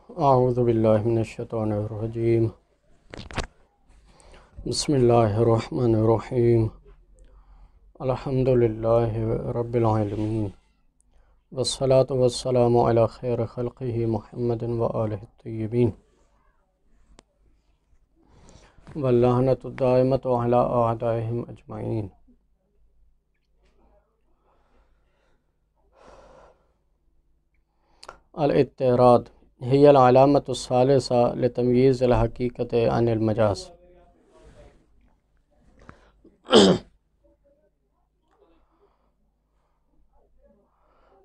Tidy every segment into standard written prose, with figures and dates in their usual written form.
اعوذ باللہ من الشیطان الرجیم بسم اللہ الرحمن الرحیم الحمد للہ رب العالمین والصلاة والسلام علی خیر خلقہ محمد وآلہ الطیبین واللعنۃ الدائمۃ علی اعدائہم اجمعین۔ الاضطراد هي العلامة الثالثة لتمييز الحقيقة عن المجاز۔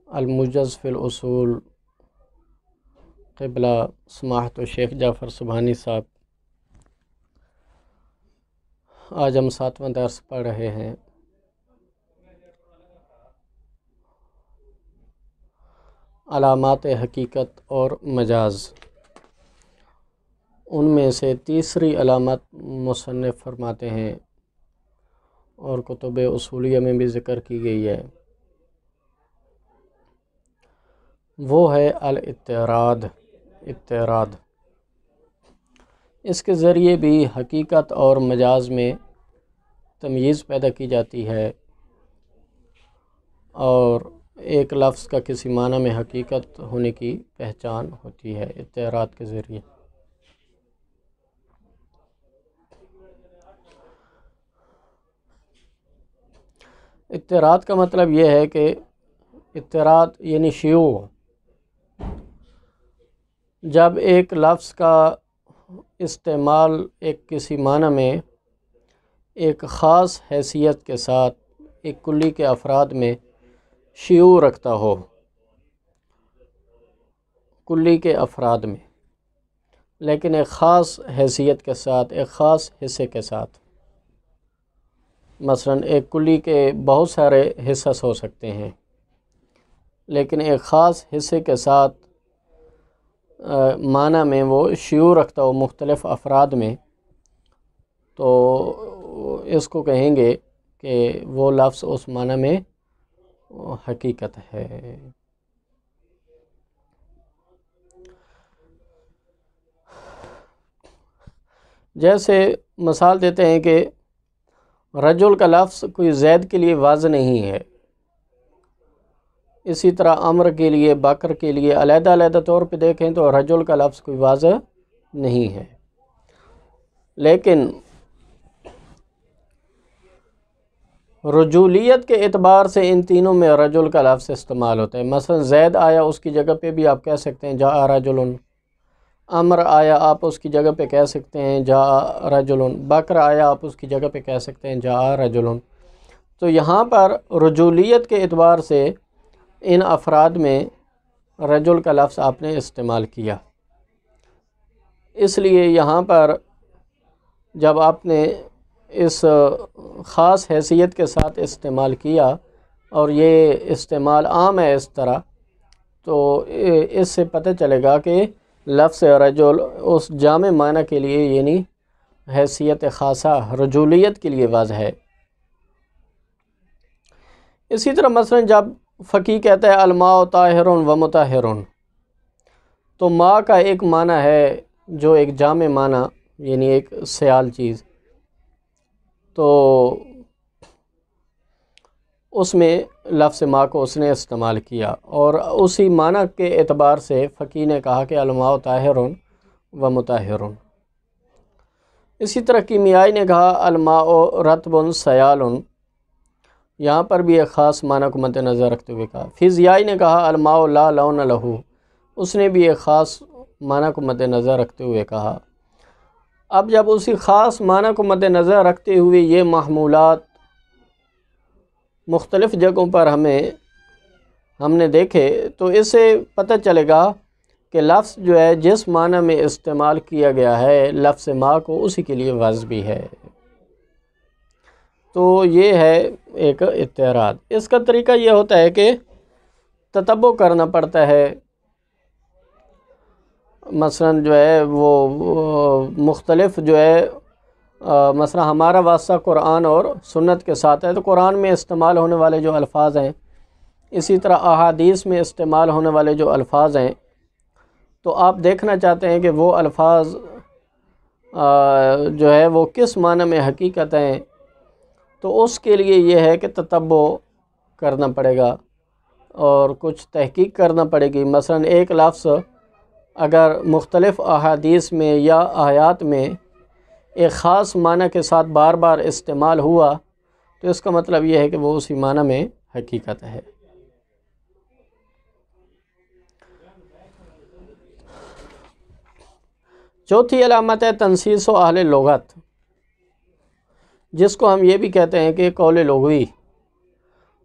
الموجز في الأصول قبلہ سماحت الشیخ جعفر سبحانی صاحب۔ آج ہم 7واں درس پڑھ رہے ہیں۔ علامات حقیقت اور مجاز، ان میں سے تیسری علامت مصنف فرماتے ہیں اور کتب اصولیہ میں بھی ذکر کی گئی ہے، وہ ہے الاضطراد۔ اضطراد اس کے ذریعے بھی حقیقت اور مجاز میں تمییز پیدا کی جاتی ہے، اور ایک لفظ کا کسی معنی میں حقیقت ہونے کی پہچان ہوتی ہے اضطراد کے ذریعے۔ اضطراد کا مطلب یہ ہے کہ اضطراد یعنی شیوع، جب ایک لفظ کا استعمال ایک کسی معنی میں ایک خاص حیثیت کے ساتھ ایک کلی کے افراد میں شیوع رکھتا ہو، کلی کے افراد میں، لیکن ایک خاص حیثیت کے ساتھ، ایک خاص حصے کے ساتھ۔ مثلا ایک کلی کے بہت سارے حصص ہو سکتے ہیں، لیکن ایک خاص حصے کے ساتھ معنی میں وہ شیوع رکھتا ہو مختلف افراد میں، تو اس کو کہیں گے کہ وہ لفظ اس معنی میں حقیقت ہے۔ جیسے مثال دیتے ہیں کہ رجل کا لفظ کوئی زید کے لیے واضح نہیں ہے، اسی طرح امر کے لیے، بکر کے لیے علیحدہ علیحدہ طور پہ دیکھیں تو رجل کا لفظ کوئی واضح نہیں ہے، لیکن رجولیت کے اعتبار سے ان تینوں میں رجل کا لفظ استعمال ہوتا ہے۔ مثلا زید آیا، اس کی جگہ پہ بھی آپ کہہ سکتے ہیں جاء رجل۔ امر آیا، آپ اس کی جگہ پہ کہہ سکتے ہیں جاء رجل۔ بکر آیا، آپ اس کی جگہ پہ کہہ سکتے ہیں جاء رجل۔ تو یہاں پر رجولیت کے اعتبار سے ان افراد میں رجل کا لفظ آپ نے استعمال کیا، اس لیے یہاں پر جب آپ نے اس خاص حیثیت کے ساتھ استعمال کیا اور یہ استعمال عام ہے اس طرح، تو اس سے پتہ چلے گا کہ لفظ رجل اس جامع معنی کے لیے یعنی حیثیت خاصہ رجولیت کے لیے واضح ہے۔ اسی طرح مثلا جب فقیہ کہتا ہے الماء طاہر و مطہر، تو ماء کا ایک معنی ہے جو ایک جامع معنی یعنی ایک سیال چیز، تو اس میں لفظ ماء کو اس نے استعمال کیا، اور اسی معنی کے اعتبار سے فقیہ نے کہا کہ الماء طاہر و مطہر۔ اسی طرح کیمیائی نے کہا الماء رطب سیال، یہاں پر بھی ایک خاص معنی کو مد نظر رکھتے ہوئے کہا۔ فزیائی نے کہا الماء لا لون لہ، اس نے بھی ایک خاص معنی کو مد نظر رکھتے ہوئے کہا۔ اب جب اسی خاص معنی کو مد نظر رکھتے ہوئے یہ محمولات مختلف جگہوں پر ہم نے دیکھے، تو اس سے پتہ چلے گا کہ لفظ جو ہے جس معنی میں استعمال کیا گیا ہے لفظ ماء کو، اسی کے لیے واضح بھی ہے۔ تو یہ ہے ایک اضطراد۔ اس کا طریقہ یہ ہوتا ہے کہ تتبع کرنا پڑتا ہے، مثلا جو ہے وہ مختلف جو ہے مثلا ہمارا واسطہ قرآن اور سنت کے ساتھ ہے، تو قرآن میں استعمال ہونے والے جو الفاظ ہیں، اسی طرح احادیث میں استعمال ہونے والے جو الفاظ ہیں، تو آپ دیکھنا چاہتے ہیں کہ وہ الفاظ جو ہے وہ کس معنی میں حقیقت ہیں، تو اس کے لیے یہ ہے کہ تتبع کرنا پڑے گا اور کچھ تحقیق کرنا پڑے گی۔ مثلا ایک لفظ اگر مختلف احادیث میں یا آیات میں ایک خاص معنی کے ساتھ بار بار استعمال ہوا تو اس کا مطلب یہ ہے کہ وہ اسی معنی میں حقیقت ہے۔ چوتھی علامت ہے تنصیص و اہل لغت، جس کو ہم یہ بھی کہتے ہیں کہ قول لغوی۔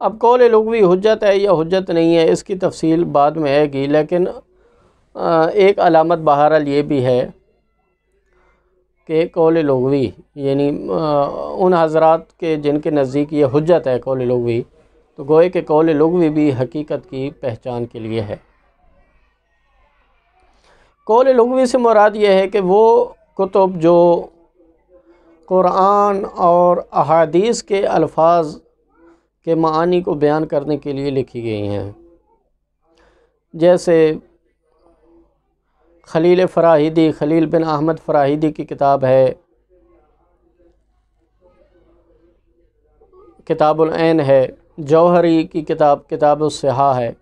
اب قول لغوی حجت ہے یا حجت نہیں ہے، اس کی تفصیل بعد میں آئے گی، لیکن ایک علامت بہرحال یہ بھی ہے کہ قول لغوی یعنی ان حضرات کے جن کے نزدیک یہ حجت ہے قول لغوی، تو گوئے کہ قول لغوی بھی حقیقت کی پہچان کے لیے ہے۔ قول لغوی سے مراد یہ ہے کہ وہ کتب جو قرآن اور احادیث کے الفاظ کے معانی کو بیان کرنے کے لیے لکھی گئی ہیں، جیسے خلیل فراہیدی، خلیل بن احمد فراہیدی کی کتاب ہے کتاب العین ہے، جوہری کی کتاب کتاب الصحاح ہے،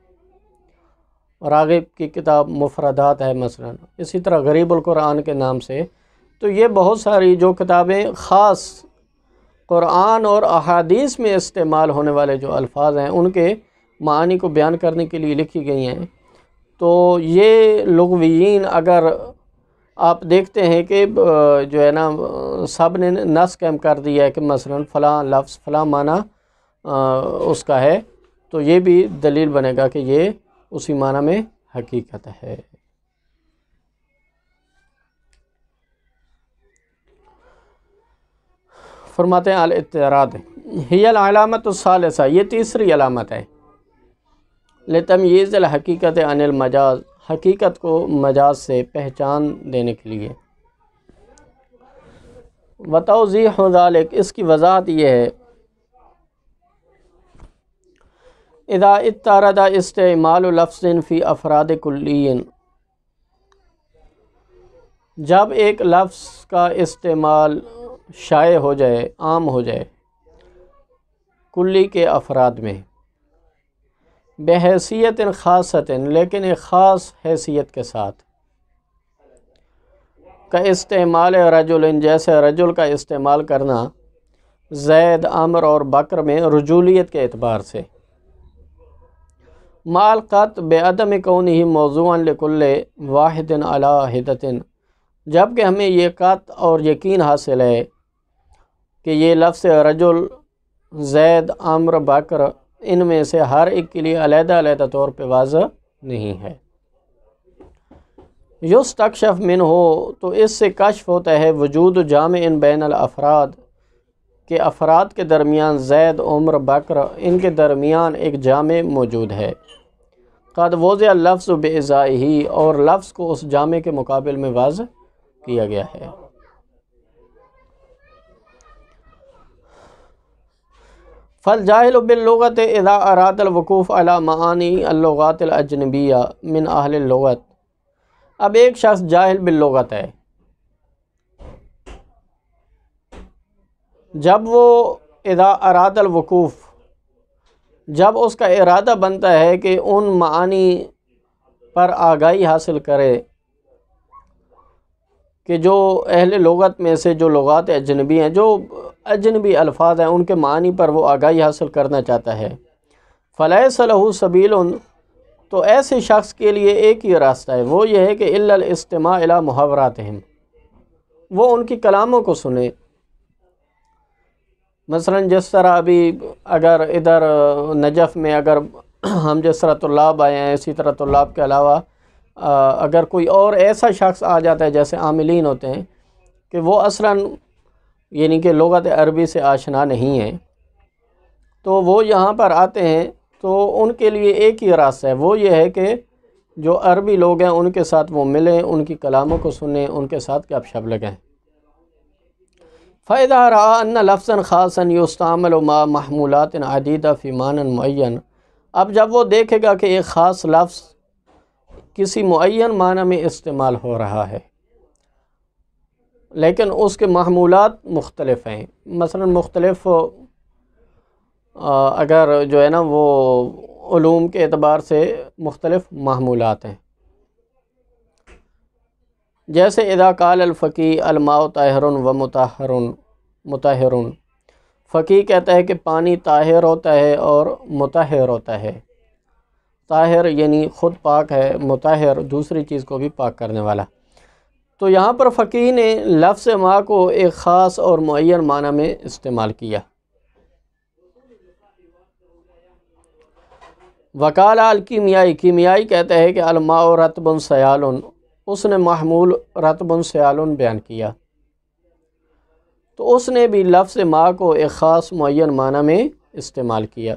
راغب کی کتاب مفردات ہے مثلا، اسی طرح غریب القرآن کے نام سے۔ تو یہ بہت ساری جو کتابیں خاص قرآن اور احادیث میں استعمال ہونے والے جو الفاظ ہیں ان کے معانی کو بیان کرنے کے لیے لکھی گئی ہیں۔ تو یہ لغویین اگر آپ دیکھتے ہیں کہ جو ہے نا سب نے نص قائم کر دیا ہے کہ مثلا فلاں لفظ فلاں معنی اس کا ہے، تو یہ بھی دلیل بنے گا کہ یہ اسی معنی میں حقیقت ہے۔ فرماتے ہیں الاعتراض ہی العلامت الثالثہ، یہ تیسری علامت ہے، لتمییز الحقیقت عن المجاز، حقیقت کو مجاز سے پہچان دینے کے لیے۔ وتوضیح ذلک، اس کی وضاحت یہ ہے، اذا اضطرد استعمال لفظ فی افراد کلی، جب ایک لفظ کا استعمال شائع ہو جائے، عام ہو جائے کلی کے افراد میں، بحیثیت خاصۃ، لیکن ایک خاص حیثیت کے ساتھ، کا استعمال رجل، جیسے رجل کا استعمال کرنا زید، عمر اور بکر میں رجولیت کے اعتبار سے، مع القطع بعدم کونہ موضوعا لکل واحد علی حدۃ، جبکہ ہمیں یہ قطع اور یقین حاصل ہے کہ یہ لفظ رجل، زید، عمر، بکر ان میں سے ہر ایک کے لیے علیحدہ علیحدہ طور پہ واضح نہیں ہے۔ یستکشف منہ، تو اس سے کشف ہوتا ہے وجود جامع بین الافراد، کہ افراد کے درمیان زید، عمر، بکر ان کے درمیان ایک جامع موجود ہے، قد وضع اللفظ بإزائہ، اور لفظ کو اس جامع کے مقابل میں واضح کیا گیا ہے۔ فالجاہل باللغت اذا اراد الوقوف علی معانی اللغات الاجنبیہ من اہل اللغت، اب ایک شخص جاہل باللغت ہے، جب وہ اذا اراد الوقوف، جب اس کا ارادہ بنتا ہے کہ ان معانی پر آگاہی حاصل کرے کہ جو اہل لغت میں سے جو لغات اجنبی ہیں، جو اجنبی الفاظ ہیں ان کے معنی پر وہ آگاہی حاصل کرنا چاہتا ہے، فلیس لہ سبیل، تو ایسے شخص کے لیے ایک ہی راستہ ہے، وہ یہ ہے کہ الا الاستماع الی محاوراتہم، وہ ان کی کلاموں کو سنے۔ مثلا جس طرح ابھی اگر ادھر نجف میں اگر ہم جس طرح طلاب آئے ہیں، اسی طرح طلاب کے علاوہ اگر کوئی اور ایسا شخص آ جاتا ہے جیسے عاملین ہوتے ہیں کہ وہ اصلاً یعنی کہ لغت عربی سے آشنا نہیں ہیں، تو وہ یہاں پر آتے ہیں، تو ان کے لیے ایک ہی راستہ ہے، وہ یہ ہے کہ جو عربی لوگ ہیں ان کے ساتھ وہ ملیں، ان کی کلاموں کو سنیں، ان کے ساتھ گپ شپ لگائیں۔ فَإِذَا رَأَى أَنَّ لَفْظًا خَاصًا يُسْتَعْمَلُ مَعَ مَحْمُولَاتٍ عَدِيدَةٍ فِي مَعْنًى مُعَيَّنٍ، اب جب وہ دیکھے گا کہ ایک خاص لفظ کسی معین معنی میں استعمال ہو رہا ہے، لیکن اس کے محمولات مختلف ہیں۔ مثلا مختلف اگر جو ہے نا وہ علوم کے اعتبار سے مختلف محمولات ہیں، جیسے اذا قال الفقی الماء طاہر و مطہر، فقی کہتا ہے کہ پانی طاہر ہوتا ہے اور مطہر ہوتا ہے۔ طاہر یعنی خود پاک ہے، مطہر دوسری چیز کو بھی پاک کرنے والا۔ تو یہاں پر فقی نے لفظ ماء کو ایک خاص اور معین معنی میں استعمال کیا۔ وقال الکیمیائی، کیمیائی کہتا ہے کہ الماء رطب سیال، اس نے محمول رطب سیال بیان کیا، تو اس نے بھی لفظ ماء کو ایک خاص معین معنی میں استعمال کیا۔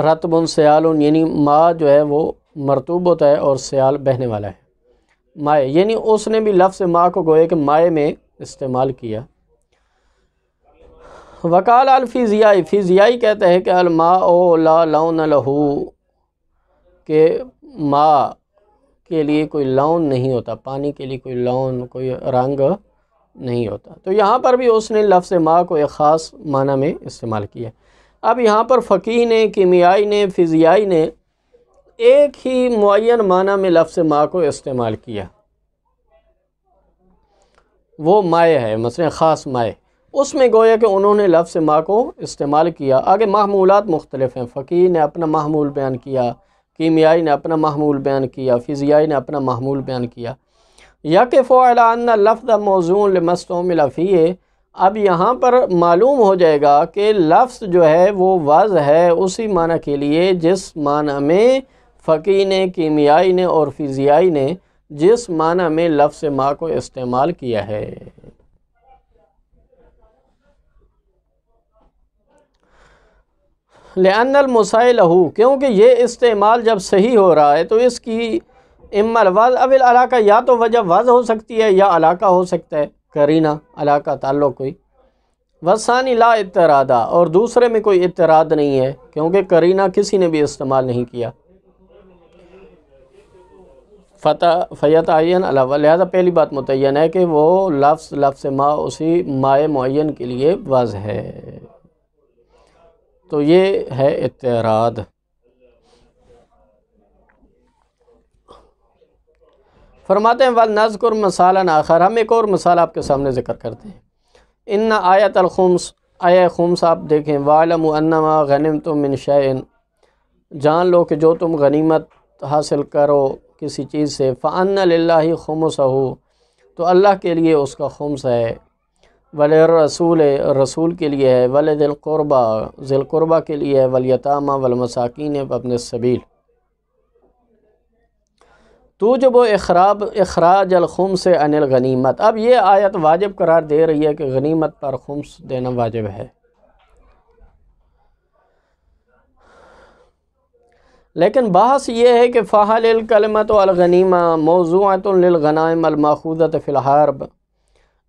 رطب سیال یعنی ماء جو ہے وہ مرطوب ہوتا ہے اور سیال بہنے والا ہے، مائع، یعنی اس نے بھی لفظ ماء کو گوئے کہ مائع میں استعمال کیا۔ وقال الفیزیائی، فیزیائی کہتا ہے کہ الماء لا لون لہو، کہ ماء کے لیے کوئی لون نہیں ہوتا، پانی کے لیے کوئی لون، کوئی رنگ نہیں ہوتا۔ تو یہاں پر بھی اس نے لفظ ماء کو ایک خاص معنی میں استعمال کیا۔ اب یہاں پر فقیہ نے، کیمیائی نے، فیزیائی نے ایک ہی معین معنی میں لفظ ماء کو استعمال کیا، وہ مائع ہے، مثلا خاص مائع، اس میں گویا کہ انہوں نے لفظ ماء کو استعمال کیا۔ آگے محمولات مختلف ہیں، فقیہ نے اپنا محمول بیان کیا، کیمیائی نے اپنا محمول بیان کیا، فیزیائی نے اپنا محمول بیان کیا۔ یقف علی ان اللفظ موضوع لما استعمل فیہ، اب یہاں پر معلوم ہو جائے گا کہ لفظ جو ہے وہ وضع ہے اسی معنی کے لیے جس معنی میں فقیہ نے، کیمیائی نے اور فیزیائی نے جس معنی میں لفظ ماء کو استعمال کیا ہے۔ لأن المسائل ہو، کیونکہ یہ استعمال جب صحیح ہو رہا ہے تو اس کی اما الوضع اب العلاقہ، یا تو وجہ وضع ہو سکتی ہے یا علاقہ ہو سکتا ہے، قرینہ، علاقہ، تعلق کوئی۔ والثانی لا اضطرادہ، اور دوسرے میں کوئی اضطراد نہیں ہے کیونکہ قرینہ کسی نے بھی استعمال نہیں کیا۔ فیتعین علاوہ، لہذا پہلی بات متعین ہے کہ وہ لفظ ماء اسی مائع معین کے لیے وضع ہے، تو یہ ہے اضطراد۔ فرماتے ہیں وَلْنَذْكُرْ مِثَالًا آخر، ہم ایک اور مثال آپ کے سامنے ذکر کرتے ہیں۔ ان آیت الخمس، آیہ خمس آپ دیکھیں، وَاعْلَمُوا أَنَّمَا غَنِمْتُم مِّن شَيْءٍ، جان لو کہ جو تم غنیمت حاصل کرو کسی چیز سے، فَأَنَّ لِلَّهِ خُمُسَهُ، تو اللہ کے لیے اس کا خمس ہے، وَلِلرَّسُولِ، رسول کے لیے ہے، وَلِذِي الْقُرْبَى، ذی القربہ کے لیے ہے، وَالْيَتَامَى وَالْمَسَاكِينِ، وَابْنِ السَّبِيلِ۔ توجب اخراج الخمس عن الغنیمت، اب یہ آیت واجب قرار دے رہی ہے کہ غنیمت پر خمس دینا واجب ہے، لیکن بحث یہ ہے کہ فَهَلِ الْكَلِمَةُ الْغَنِیمَةُ مَوْضُوعَةٌ لِلْغَنَائِمِ الْمَأْخُوذَةِ فِي الْحَرْبِ،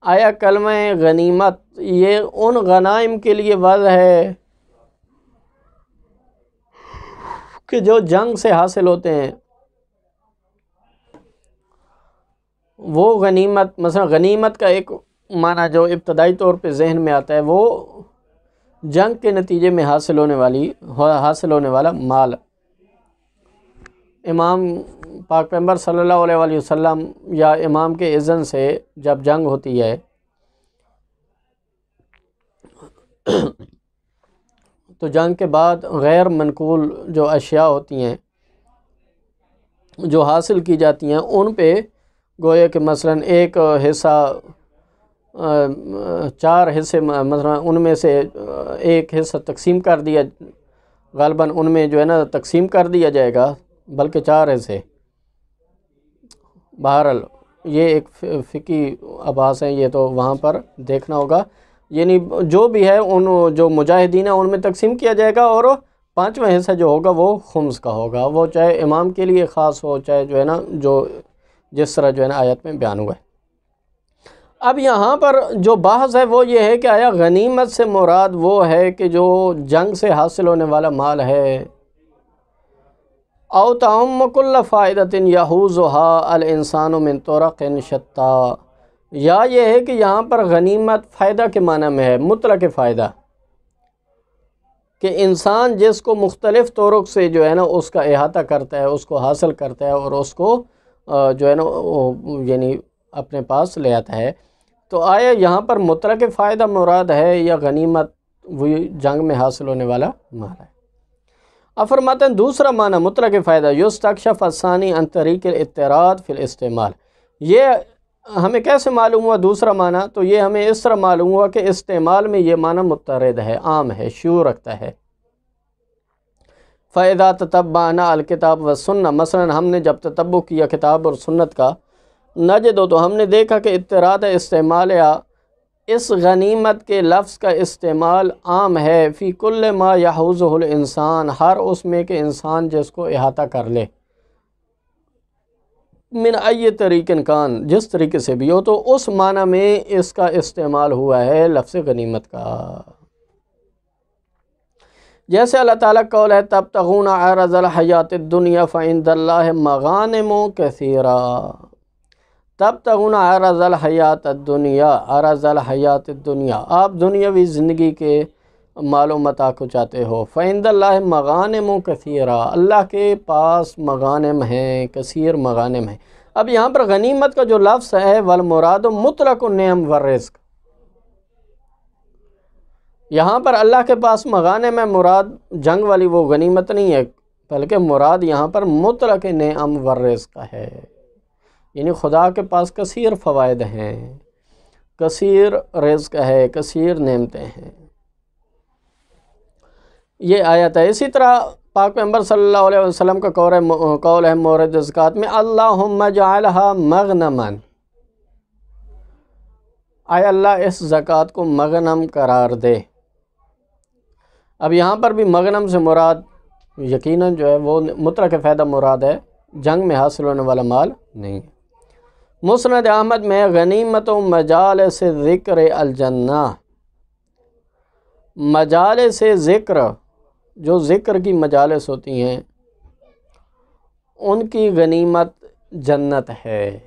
آیا کلمہ غنیمت یہ ان غنائم کے لیے وضع ہے کہ جو جنگ سے حاصل ہوتے ہیں؟ وہ غنیمت، مثلا غنیمت کا ایک معنی جو ابتدائی طور پہ ذہن میں آتا ہے وہ جنگ کے نتیجے میں حاصل ہونے والا مال۔ امام پاک پیغمبر صلی اللہ علیہ وآلہ وسلم یا امام کے اذن سے جب جنگ ہوتی ہے تو جنگ کے بعد غیر منقول جو اشیاء ہوتی ہیں جو حاصل کی جاتی ہیں ان پہ گویا کہ مثلا ایک حصہ، 4 حصے، مثلا ان میں سے ایک حصہ تقسیم کر دیا، غالباً ان میں جو ہے نا تقسیم کر دیا جائے گا، بلکہ 4 حصے۔ بہرحال یہ ایک فقہی ابحاث ہیں، یہ تو وہاں پر دیکھنا ہوگا، یعنی جو بھی ہے ان جو مجاہدین ہیں ان میں تقسیم کیا جائے گا، اور 5واں حصہ جو ہوگا وہ خمس کا ہوگا، وہ چاہے امام کے لیے خاص ہو، چاہے جو ہے نا جو جس طرح جو ہے نا آیت میں بیان ہوا ہے۔ اب یہاں پر جو بحث ہے وہ یہ ہے کہ آیا غنیمت سے مراد وہ ہے کہ جو جنگ سے حاصل ہونے والا مال ہے، او تعم کل فائدۃ یحوزها الانسان من طرق شتیٰ، یا یہ ہے کہ یہاں پر غنیمت فائدہ کے معنی میں ہے، مطلق فائدہ، کہ انسان جس کو مختلف طرق سے جو ہے نا اس کا احاطہ کرتا ہے، اس کو حاصل کرتا ہے اور اس کو جو ہے نا یعنی اپنے پاس لے آتا ہے، تو آیا یہاں پر مطلق فائدہ مراد ہے یا غنیمت وہی جنگ میں حاصل ہونے والا مال ہے؟ اب فرماتے ہیں دوسرا معنی مطلق فائدہ یستکشف الثانی عن طریق الاضطراد فی الاستعمال، یہ ہمیں کیسے معلوم ہوا دوسرا معنی؟ تو یہ ہمیں اس طرح معلوم ہوا کہ استعمال میں یہ معنی مضطرد ہے، عام ہے، شیوع رکھتا ہے۔ فَإِذَا تَتَبَّعْنَا الْكِتَابَ وَالسُّنَّةَ، مثلا ہم نے جب تتبع کیا کتاب اور سنت کا، نجد تو ہم نے دیکھا کہ اضطراد استعمال یا اس غنیمت کے لفظ کا استعمال عام ہے فی کل ما یحوزہ الانسان، ہر اس میں کہ انسان جس کو احاطہ کر لے، من ای طریق کان، جس طریقے سے بھی ہو، تو اس معنی میں اس کا استعمال ہوا ہے لفظ غنیمت کا۔ جیسے اللہ تعالیٰ کا قول ہے تبتغون عرض الحیات الدنیا فعند اللہ مغانم کثیرہ، تبتغون عرض الحیات الدنیا، عرض الحیات الدنیا، آپ دنیاوی زندگی کے مال و متاع کو چاہتے ہو، فعند اللہ مغانم کثیرہ، اللہ کے پاس مغانم ہیں، کثیر مغانم ہیں۔ اب یہاں پر غنیمت کا جو لفظ ہے والمراد مطلق النعم والرزق، یہاں پر اللہ کے پاس مغانم ہے، مراد جنگ والی وہ غنیمت نہیں ہے، بلکہ مراد یہاں پر مطلق نعم والرزق ہے، یعنی خدا کے پاس کثیر فوائد ہیں، کثیر رزق ہے، کثیر نعمتیں ہیں۔ یہ آیت ہے۔ اسی طرح پاک پیغمبر صلی اللہ علیہ وسلم کا قول ہے مورد زکوٰۃ میں اللہم اجعلھا مغنما، اے اللہ اس زکوٰۃ کو مغنم قرار دے۔ اب یہاں پر بھی مغنم سے مراد یقیناً جو ہے وہ مطلق فائدہ مراد ہے، جنگ میں حاصل ہونے والا مال نہیں ہے۔ مسند احمد میں غنیمت و مجالس ذکر الجنہ، مجالس ذکر، جو ذکر کی مجالس ہوتی ہیں ان کی غنیمت جنت ہے۔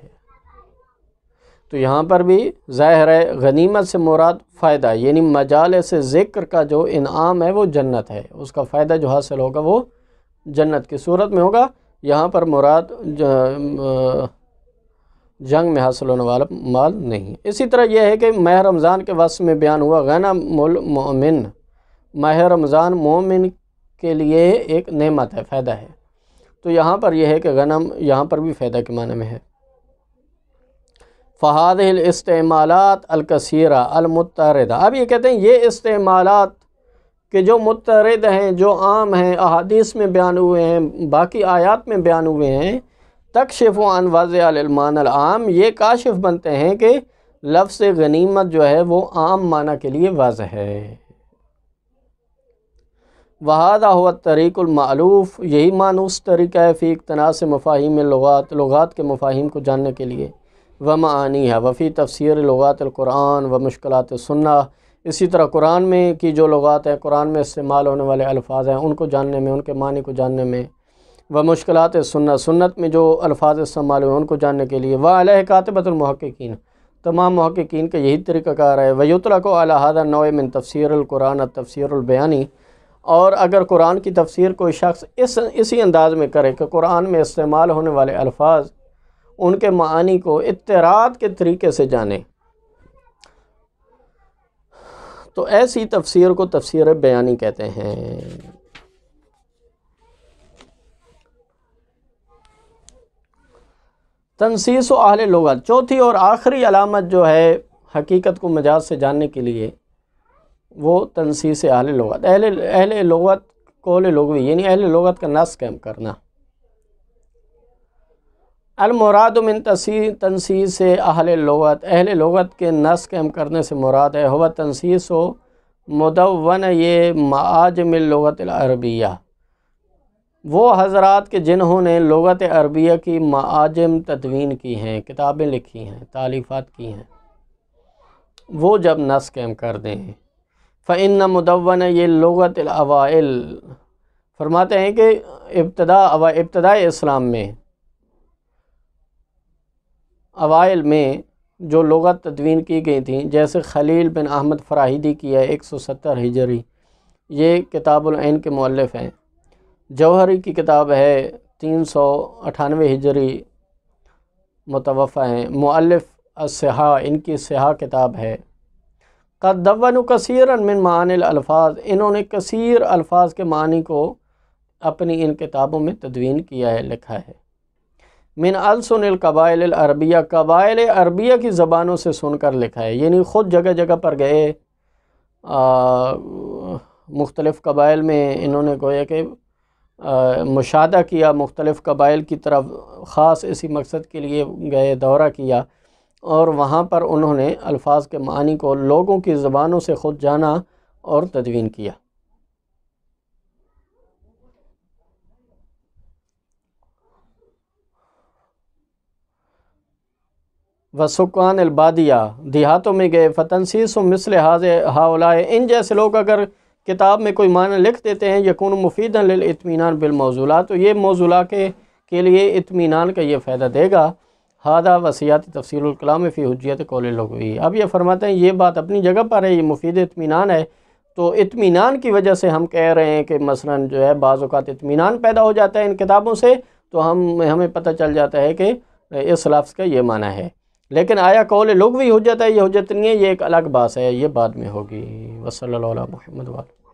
تو یہاں پر بھی ظاہر ہے غنیمت سے مراد فائدہ، یعنی مجالس ذکر کا جو انعام ہے وہ جنت ہے، اس کا فائدہ جو حاصل ہوگا وہ جنت کی صورت میں ہوگا۔ یہاں پر مراد جنگ میں حاصل ہونے والا مال نہیں۔ اسی طرح یہ ہے کہ ماہ رمضان کے وصف میں بیان ہوا غنم المؤمن، ماہ رمضان مومن کے لیے ایک نعمت ہے، فائدہ ہے، تو یہاں پر یہ ہے کہ غنم یہاں پر بھی فائدہ کے معنی میں ہے۔ فَهَذِهِ الاستعمالات الکثیرہ المتعرضہ، اب یہ کہتے ہیں یہ استعمالات کہ جو متعرض ہیں، جو عام ہیں، احادیث میں بیان ہوئے ہیں، باقی آیات میں بیان ہوئے ہیں، تکشف عن واضح المعنی العام، یہ کاشف بنتے ہیں کہ لفظ غنیمت جو ہے وہ عام معنی کے لیے واضح ہے۔ وَهَذَا هُوَ الطَّرِيقُ الْمَأْلُوفُ، یہی مانوس طریقہ ہے فی اقتناص مفاہیم اللغات، لغات کے مفاہیم کو جاننے کے لیے، ومعانیہا، وفی تفسیر لغات القرآن ومشکلات السنہ، اسی طرح قرآن میں کی جو لغات ہیں، قرآن میں استعمال ہونے والے الفاظ ہیں ان کو جاننے میں، ان کے معنی کو جاننے میں، ومشکلات السنہ، سنت میں جو الفاظ استعمال ہوئے ان کو جاننے کے لیے، وعلیہ کاتبۃ المحققین، تمام محققین کا یہی طریقہ کار ہے۔ ویطلق علی ھذا النوع من تفسیر القرآن التفسیر البیانی، اور اگر قرآن کی تفسیر کوئی شخص اسی انداز میں کرے کہ قرآن میں استعمال ہونے والے الفاظ ان کے معانی کو اضطراد کے طریقے سے جانے، تو ایسی تفسیر کو تفسیر بیانی کہتے ہیں۔ تنسیس و اہل لغت، چوتھی اور آخری علامت جو ہے حقیقت کو مجاز سے جاننے کے لیے وہ تنسیس اہل لغت، اہل لغت قول لغوی، یعنی اہل لغت کا نص قائم کرنا۔ المراد من تنسیس اہل لغت، اہل لغت کے نص قائم کرنے سے مراد ہے ہوا تنسیس و مدون یہ معاجم اللغت العربیہ، وہ حضرات کے جنہوں نے لغت عربیہ کی معاجم تدوین کی ہیں، کتابیں لکھی ہیں، تالیفات کی ہیں۔ وہ جب نس قائم کر دیں۔ فإن مدون یہ لغت الاوائل، فرماتے ہیں کہ ابتدائے اسلام میں، اوائل میں جو لغت تدوین کی گئی تھیں، جیسے خلیل بن احمد فراہیدی کی ہے 170 ہجری، یہ کتاب العین کے مؤلف ہیں۔ جوہری کی کتاب ہے 398 ہجری متوفہ ہیں۔ مؤلف الصحاح، ان کی صحاح کتاب ہے۔ قد دونوا کثیرا من معانی الالفاظ، انہوں نے کثیر الفاظ کے معنی کو اپنی ان کتابوں میں تدوین کیا ہے، لکھا ہے۔ من السن القبائل العربیہ، قبائل عربیہ کی زبانوں سے سن کر لکھا ہے، یعنی خود جگہ جگہ پر گئے، مختلف قبائل میں انہوں نے گویا کہ مشاہدہ کیا، مختلف قبائل کی طرف خاص اسی مقصد کے لیے گئے، دورہ کیا، اور وہاں پر انہوں نے الفاظ کے معنی کو لوگوں کی زبانوں سے خود جانا اور تدوین کیا۔ وسکان البادیہ، دیہاتوں میں گئے، فتنسیس مثل ہؤلاء، ان جیسے لوگ اگر کتاب میں کوئی معنی لکھ دیتے ہیں، یکون مفیدا للاطمینان بالموضوعات، تو یہ موضوع کے لیے اطمینان کا یہ فائدہ دے گا۔ ہادہ وصیات تفصیل الکلام فی حجیت قول اللغوی، اب یہ فرماتے ہیں یہ بات اپنی جگہ پر ہے، یہ مفید اطمینان ہے، تو اطمینان کی وجہ سے ہم کہہ رہے ہیں کہ مثلا جو ہے بعض اوقات اطمینان پیدا ہو جاتا ہے ان کتابوں سے، تو ہمیں پتہ چل جاتا ہے کہ اس لفظ کا یہ معنی ہے، لیکن آیا قول لغوی حجت ہے، یہ حجت نہیں ہے، یہ ایک الگ بات ہے، یہ بعد میں ہوگی۔ وصلی اللہ علی محمد وعلیہ